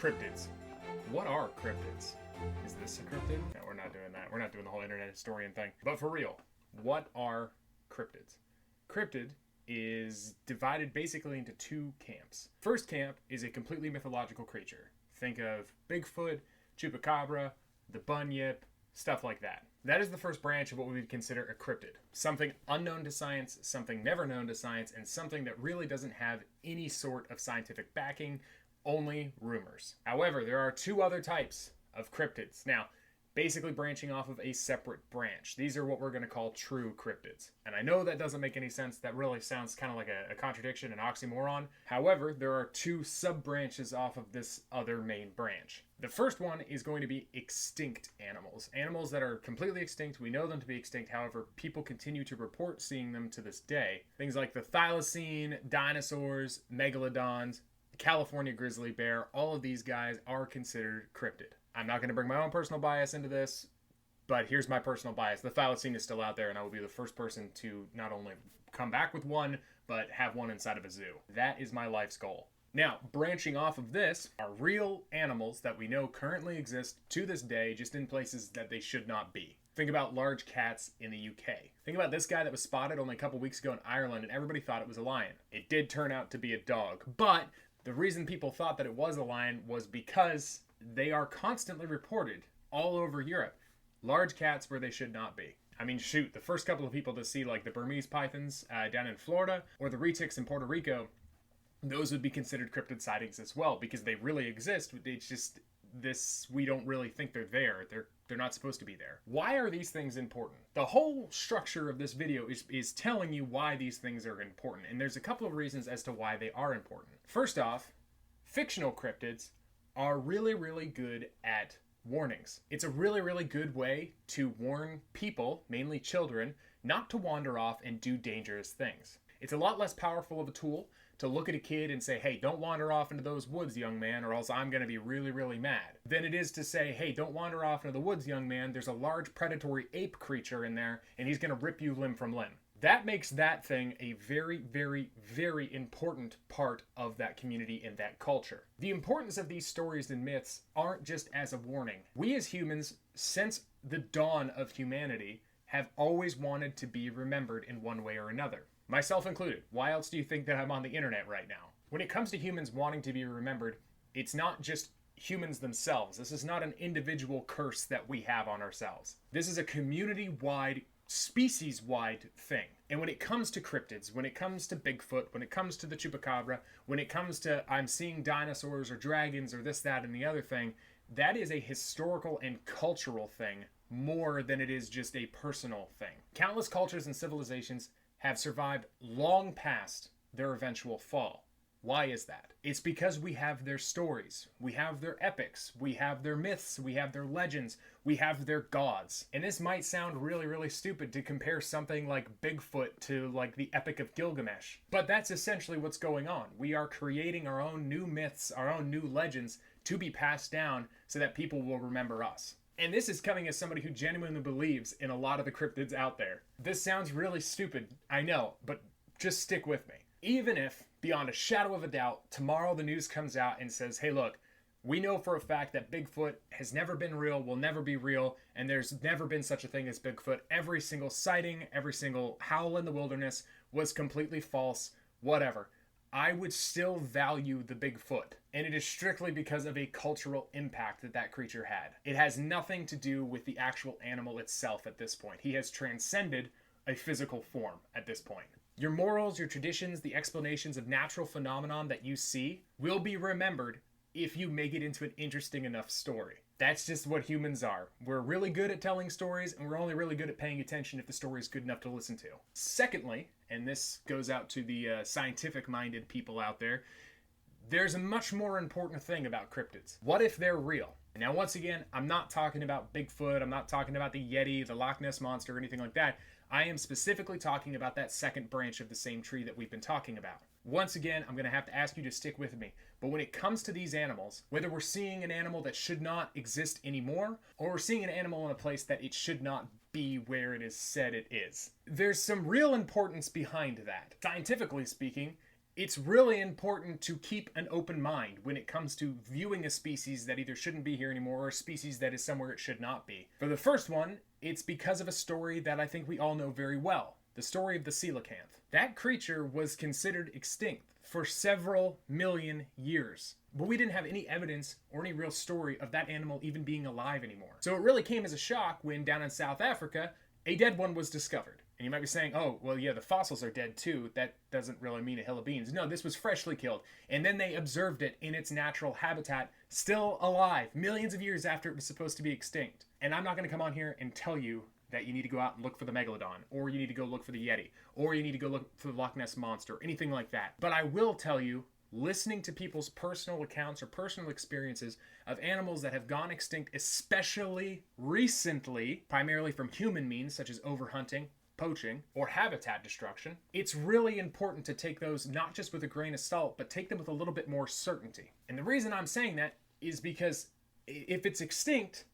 Cryptids. What are cryptids? Is this a cryptid? No, we're not doing that. We're not doing the whole internet historian thing. But for real, what are cryptids? Cryptid is divided basically into two camps. First camp is a completely mythological creature. Think of Bigfoot, Chupacabra, the Bunyip, stuff like that. That is the first branch of what we would consider a cryptid. Something unknown to science, something never known to science, and something that really doesn't have any sort of scientific backing, only rumors. However, there are two other types of cryptids. Now, basically branching off of a separate branch. These are what we're going to call true cryptids. And I know that doesn't make any sense. That really sounds kind of like a contradiction, an oxymoron. However, there are two sub-branches off of this other main branch. The first one is going to be extinct animals. Animals that are completely extinct. We know them to be extinct. However, people continue to report seeing them to this day. Things like the thylacine, dinosaurs, megalodons, California grizzly bear, all of these guys are considered cryptid. I'm not going to bring my own personal bias into this, but here's my personal bias. The thylacine is still out there, and I will be the first person to not only come back with one, but have one inside of a zoo. That is my life's goal. Now, branching off of this are real animals that we know currently exist to this day, just in places that they should not be. Think about large cats in the UK. Think about this guy that was spotted only a couple weeks ago in Ireland, and everybody thought it was a lion. It did turn out to be a dog, but the reason people thought that it was a lion was because they are constantly reported all over Europe. Large cats where they should not be. I mean, shoot, the first couple of people to see like the Burmese pythons down in Florida or the retics in Puerto Rico, those would be considered cryptid sightings as well because they really exist. It's just we don't really think they're there. They're not supposed to be there. Why are these things important? The whole structure of this video is telling you why these things are important, and there's a couple of reasons as to why they are important. First off, fictional cryptids are really, really good at warnings. It's a really, really good way to warn people, mainly children, not to wander off and do dangerous things. It's a lot less powerful of a tool to look at a kid and say, hey, don't wander off into those woods, young man, or else I'm going to be really, really mad, than it is to say, hey, don't wander off into the woods, young man. There's a large predatory ape creature in there, and he's going to rip you limb from limb. That makes that thing a very, very, very important part of that community and that culture. The importance of these stories and myths aren't just as a warning. We as humans, since the dawn of humanity, have always wanted to be remembered in one way or another. Myself included. Why else do you think that I'm on the internet right now? When it comes to humans wanting to be remembered, it's not just humans themselves. This is not an individual curse that we have on ourselves. This is a community-wide, species-wide thing. And when it comes to cryptids, when it comes to Bigfoot, when it comes to the Chupacabra, when it comes to I'm seeing dinosaurs or dragons or this, that, and the other thing, that is a historical and cultural thing more than it is just a personal thing. Countless cultures and civilizations have survived long past their eventual fall. Why is that? It's because we have their stories, we have their epics, we have their myths, we have their legends, we have their gods. And this might sound really, really stupid to compare something like Bigfoot to like the Epic of Gilgamesh. But that's essentially what's going on. We are creating our own new myths, our own new legends to be passed down so that people will remember us. And this is coming as somebody who genuinely believes in a lot of the cryptids out there. This sounds really stupid, I know, but just stick with me. Even if, beyond a shadow of a doubt, tomorrow the news comes out and says, hey look, we know for a fact that Bigfoot has never been real, will never be real, and there's never been such a thing as Bigfoot. Every single sighting, every single howl in the wilderness was completely false, whatever. I would still value the Bigfoot, and it is strictly because of a cultural impact that creature had. It has nothing to do with the actual animal itself at this point. He has transcended a physical form at this point. Your morals, your traditions, the explanations of natural phenomenon that you see will be remembered if you make it into an interesting enough story. That's just what humans are. We're really good at telling stories, and we're only really good at paying attention if the story is good enough to listen to. Secondly, and this goes out to the scientific-minded people out there, there's a much more important thing about cryptids. What if they're real? Now, once again, I'm not talking about Bigfoot, I'm not talking about the Yeti, the Loch Ness Monster, or anything like that. I am specifically talking about that second branch of the same tree that we've been talking about. Once again, I'm going to have to ask you to stick with me. But when it comes to these animals, whether we're seeing an animal that should not exist anymore, or we're seeing an animal in a place that it should not be where it is said it is, there's some real importance behind that. Scientifically speaking, it's really important to keep an open mind when it comes to viewing a species that either shouldn't be here anymore or a species that is somewhere it should not be. For the first one, it's because of a story that I think we all know very well. The story of the coelacanth. That creature was considered extinct for several million years. But we didn't have any evidence or any real story of that animal even being alive anymore. So it really came as a shock when down in South Africa, a dead one was discovered. And you might be saying, oh, well, yeah, the fossils are dead too. That doesn't really mean a hill of beans. No, this was freshly killed. And then they observed it in its natural habitat, still alive, millions of years after it was supposed to be extinct. And I'm not going to come on here and tell you that you need to go out and look for the megalodon, or you need to go look for the Yeti, or you need to go look for the Loch Ness Monster, or anything like that. But I will tell you, listening to people's personal accounts or personal experiences of animals that have gone extinct, especially recently, primarily from human means, such as overhunting, poaching, or habitat destruction, it's really important to take those not just with a grain of salt, but take them with a little bit more certainty. And the reason I'm saying that is because if it's extinct,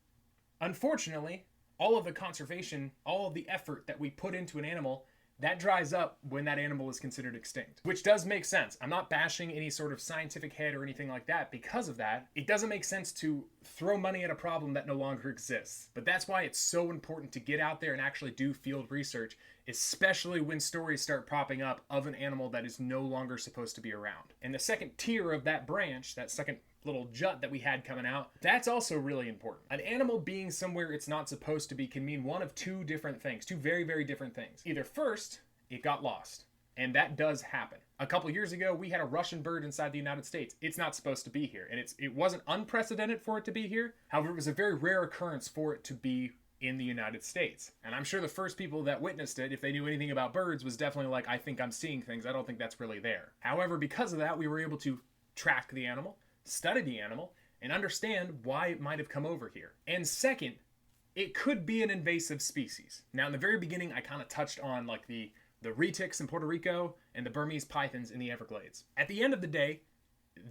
unfortunately, all of the conservation, all of the effort that we put into an animal, that dries up when that animal is considered extinct. Which does make sense. I'm not bashing any sort of scientific head or anything like that because of that. It doesn't make sense to throw money at a problem that no longer exists. But that's why it's so important to get out there and actually do field research, especially when stories start popping up of an animal that is no longer supposed to be around. And the second tier of that branch, that second little jut that we had coming out, that's also really important. An animal being somewhere it's not supposed to be can mean one of two different things, two very, very different things. Either first, it got lost, and that does happen. A couple years ago, we had a Russian bird inside the United States. It's not supposed to be here, and it wasn't unprecedented for it to be here. However, it was a very rare occurrence for it to be in the United States. And I'm sure the first people that witnessed it, if they knew anything about birds, was definitely like, I think I'm seeing things. I don't think that's really there. However, because of that, we were able to track the animal, study the animal, and understand why it might have come over here. And second, it could be an invasive species. Now, in the very beginning, I kind of touched on like the retics in Puerto Rico and the Burmese pythons in the Everglades. At the end of the day,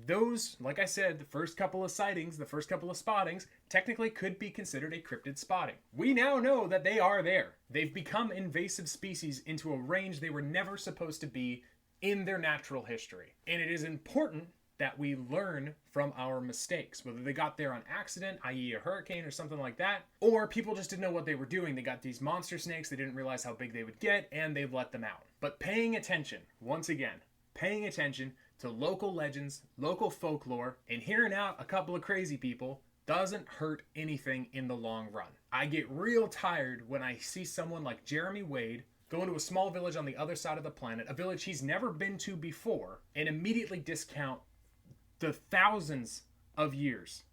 those, like I said, the first couple of sightings, the first couple of spottings, technically could be considered a cryptid spotting. We now know that they are there. They've become invasive species into a range they were never supposed to be in their natural history. And it is important that we learn from our mistakes, whether they got there on accident, i.e. a hurricane or something like that, or people just didn't know what they were doing. They got these monster snakes, they didn't realize how big they would get, and they let them out. But paying attention, once again, paying attention to local legends, local folklore, and hearing out a couple of crazy people doesn't hurt anything in the long run. I get real tired when I see someone like Jeremy Wade go into a small village on the other side of the planet, a village he's never been to before, and immediately discount the thousands of years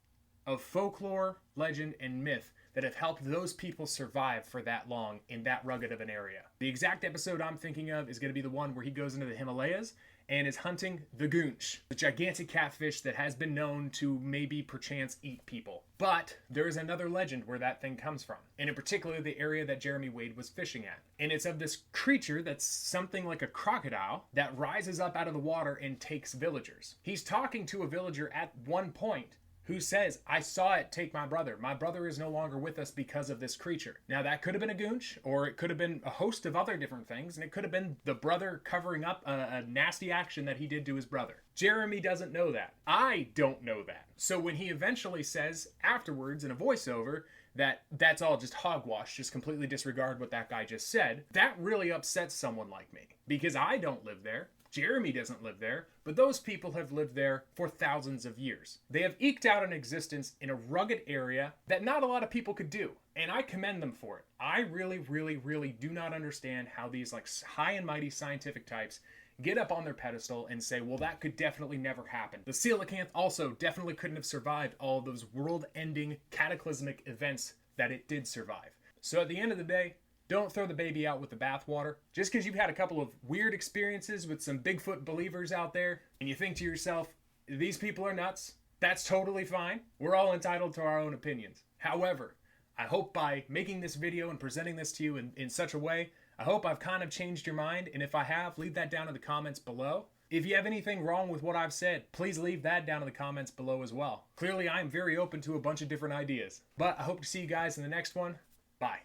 of folklore, legend, and myth that have helped those people survive for that long in that rugged of an area. The exact episode I'm thinking of is going to be the one where he goes into the Himalayas and is hunting the goonch, the gigantic catfish that has been known to maybe perchance eat people. But there is another legend where that thing comes from, and in particular the area that Jeremy Wade was fishing at. And it's of this creature that's something like a crocodile that rises up out of the water and takes villagers. He's talking to a villager at one point who says, I saw it take my brother. My brother is no longer with us because of this creature. Now that could have been a goonch, or it could have been a host of other different things, and it could have been the brother covering up a nasty action that he did to his brother. Jeremy doesn't know that. I don't know that. So when he eventually says afterwards in a voiceover that that's all just hogwash, just completely disregard what that guy just said, that really upsets someone like me, because I don't live there. Jeremy doesn't live there, but those people have lived there for thousands of years. They have eked out an existence in a rugged area that not a lot of people could do, and I commend them for it. I really, really, really do not understand how these like high and mighty scientific types get up on their pedestal and say, well, that could definitely never happen. The coelacanth also definitely couldn't have survived all of those world-ending cataclysmic events that it did survive. So at the end of the day, don't throw the baby out with the bathwater. Just because you've had a couple of weird experiences with some Bigfoot believers out there and you think to yourself, these people are nuts, that's totally fine. We're all entitled to our own opinions. However, I hope by making this video and presenting this to you in such a way, I hope I've kind of changed your mind. And if I have, leave that down in the comments below. If you have anything wrong with what I've said, please leave that down in the comments below as well. Clearly, I am very open to a bunch of different ideas. But I hope to see you guys in the next one. Bye.